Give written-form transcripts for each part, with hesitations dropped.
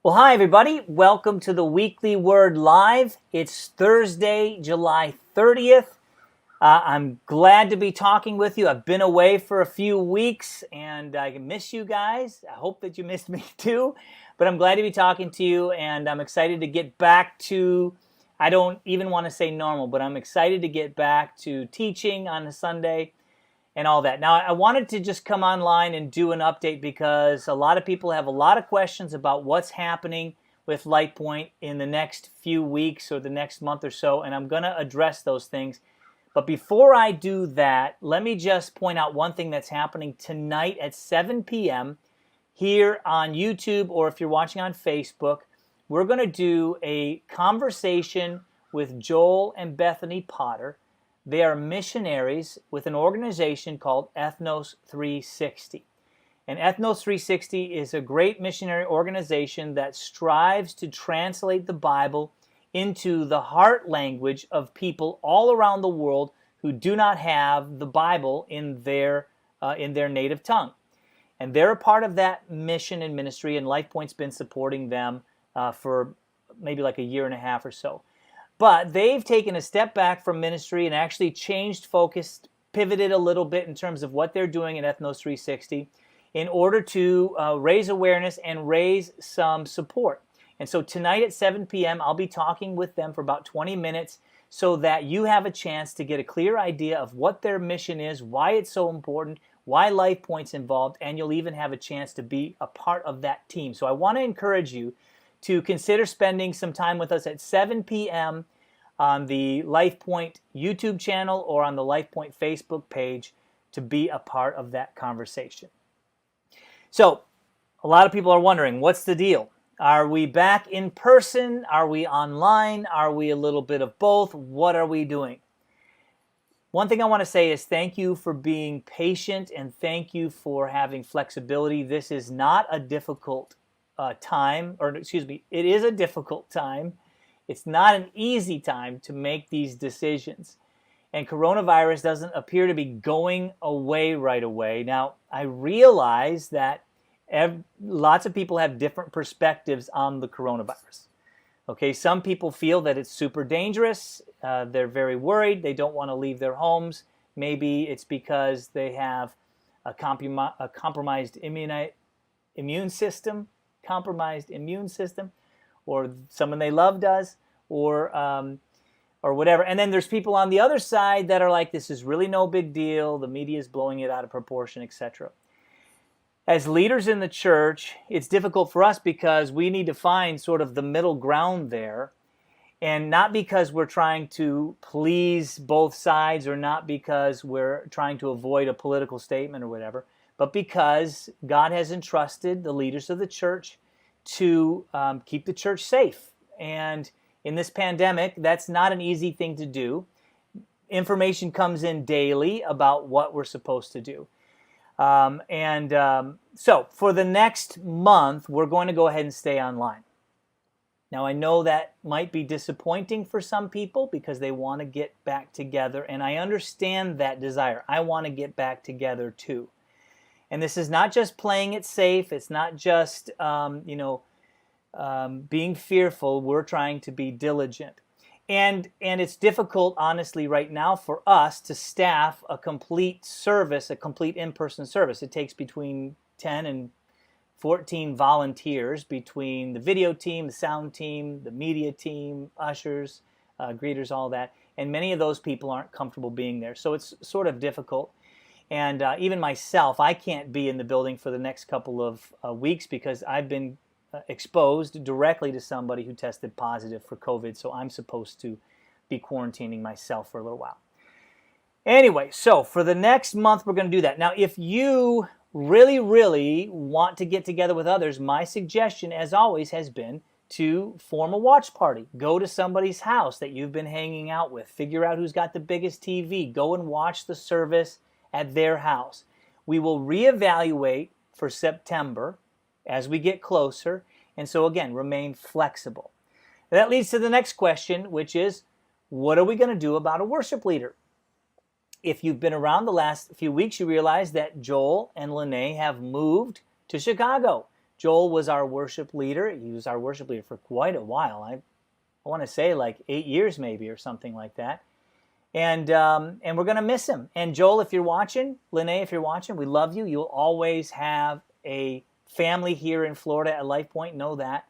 Well, hi, everybody. Welcome to the Weekly Word Live. It's Thursday, July 30th. I'm glad to be talking with you. I've been away for a few weeks, and I miss you guys. I hope that you missed me too, but I'm glad to be talking to you, and I'm excited to get back to, I don't even want to say normal, but I'm excited to get back to teaching on a Sunday and all that. Now, I wanted to just come online and do an update because a lot of people have a lot of questions about what's happening with LifePoint in the next few weeks or the next month or so, and I'm going to address those things. But before I do that, let me just point out one thing that's happening tonight at 7 p.m. here on YouTube, or if you're watching on Facebook. We're going to do a conversation with Joel and Bethany Potter. They are missionaries with an organization called Ethnos 360. And Ethnos 360 is a great missionary organization that strives to translate the Bible into the heart language of people all around the world who do not have the Bible in their native tongue. And they're a part of that mission and ministry, and LifePoint's been supporting them for maybe like a year and a half or so. But they've taken a step back from ministry and actually changed focus, pivoted a little bit in terms of what they're doing in Ethnos 360 in order to raise awareness and raise some support. And so tonight at 7 p.m., I'll be talking with them for about 20 minutes so that you have a chance to get a clear idea of what their mission is, why it's so important, why LifePoint's involved, and you'll even have a chance to be a part of that team. So I want to encourage you to consider spending some time with us at 7 p.m. on the LifePoint YouTube channel or on the LifePoint Facebook page to be a part of that conversation. So, a lot of people are wondering, what's the deal? Are we back in person? Are we online? Are we a little bit of both? What are we doing? One thing I want to say is thank you for being patient and thank you for having flexibility. This is not a difficult it is a difficult time. It's not an easy time to make these decisions. And coronavirus doesn't appear to be going away right away. Now, I realize that lots of people have different perspectives on the coronavirus. Okay, some people feel that it's super dangerous. They're very worried. They don't want to leave their homes. Maybe it's because they have a compromised immune system, or someone they love does, or whatever. And then there's people on the other side that are like, this is really no big deal. The media is blowing it out of proportion, etc. As leaders in the church, it's difficult for us because we need to find sort of the middle ground there. And not because we're trying to please both sides or not because we're trying to avoid a political statement or whatever, but because God has entrusted the leaders of the church to keep the church safe. And in this pandemic, that's not an easy thing to do. Information comes in daily about what we're supposed to do. So for the next month, we're going to go ahead and stay online. Now, I know that might be disappointing for some people because they want to get back together, and I understand that desire. I want to get back together too. And this is not just playing it safe. It's not just, being fearful. We're trying to be diligent. And it's difficult, honestly, right now for us to staff a complete service, a complete in-person service. It takes between 10 and 14 volunteers between the video team, the sound team, the media team, ushers, greeters, all that. And many of those people aren't comfortable being there. So it's sort of difficult. And even myself, I can't be in the building for the next couple of weeks because I've been exposed directly to somebody who tested positive for COVID. So I'm supposed to be quarantining myself for a little while. Anyway, so for the next month, we're going to do that. Now, if you really want to get together with others, my suggestion, as always, has been to form a watch party. Go to somebody's house that you've been hanging out with. Figure out who's got the biggest TV. Go and watch the service at their house. We will reevaluate for September as we get closer. And so, again, remain flexible. That leads to the next question, which is, what are we going to do about a worship leader? If you've been around the last few weeks, you realize that Joel and Lene have moved to Chicago. Joel was our worship leader. He was our worship leader for quite a while. I want to say like 8 years maybe or something like that. And we're going to miss him. And Joel, if you're watching, Lene, if you're watching, we love you. You'll always have a family here in Florida at LifePoint, know that.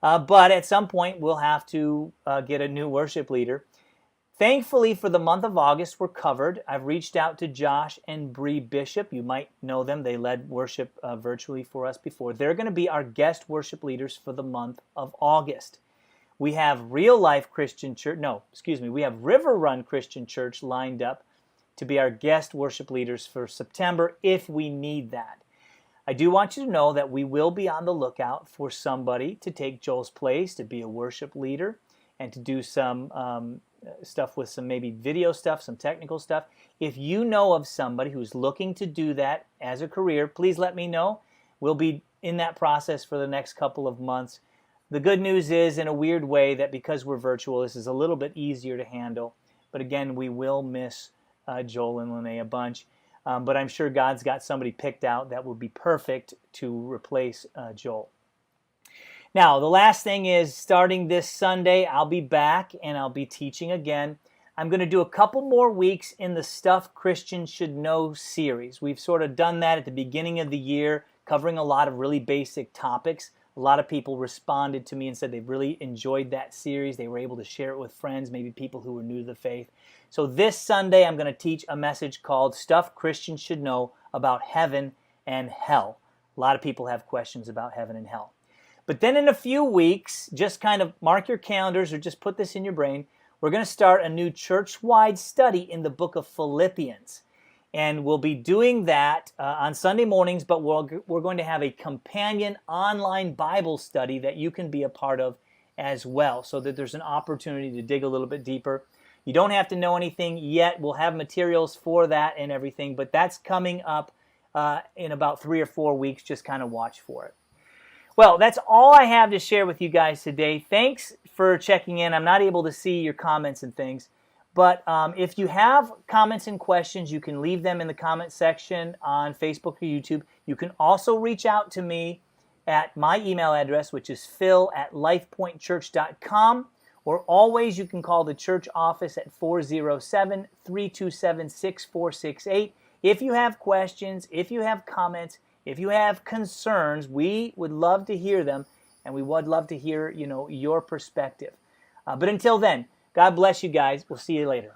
But at some point, we'll have to get a new worship leader. Thankfully, for the month of August, we're covered. I've reached out to Josh and Bree Bishop. You might know them. They led worship virtually for us before. They're going to be our guest worship leaders for the month of August. We have Real Life Christian Church, we have River Run Christian Church lined up to be our guest worship leaders for September if we need that. I do want you to know that we will be on the lookout for somebody to take Joel's place, to be a worship leader, and to do some stuff with some maybe video stuff, some technical stuff. If you know of somebody who's looking to do that as a career, please let me know. We'll be in that process for the next couple of months. The good news is, in a weird way, that because we're virtual, this is a little bit easier to handle. But again, we will miss Joel and Lene a bunch. But I'm sure God's got somebody picked out that would be perfect to replace Joel. Now, the last thing is, starting this Sunday, I'll be back and I'll be teaching again. I'm going to do a couple more weeks in the Stuff Christians Should Know series. We've sort of done that at the beginning of the year, covering a lot of really basic topics. A lot of people responded to me and said they really enjoyed that series. They were able to share it with friends, maybe people who were new to the faith. So this Sunday, I'm going to teach a message called Stuff Christians Should Know About Heaven and Hell. A lot of people have questions about heaven and hell. But then in a few weeks, just kind of mark your calendars or just put this in your brain, we're going to start a new church-wide study in the book of Philippians. And we'll be doing that on Sunday mornings, but we're going to have a companion online Bible study that you can be a part of as well, so that there's an opportunity to dig a little bit deeper. You don't have to know anything yet. We'll have materials for that and everything, but that's coming up in about 3 or 4 weeks. Just kind of watch for it. Well, that's all I have to share with you guys today. Thanks for checking in. I'm not able to see your comments and things, but if you have comments and questions, you can leave them in the comment section on Facebook or YouTube. You can also reach out to me at my email address, which is phil@lifepointchurch.com, or always you can call the church office at 407-327-6468. If you have questions, if you have comments, if you have concerns, we would love to hear them, and we would love to hear, your perspective. But until then, God bless you guys. We'll see you later.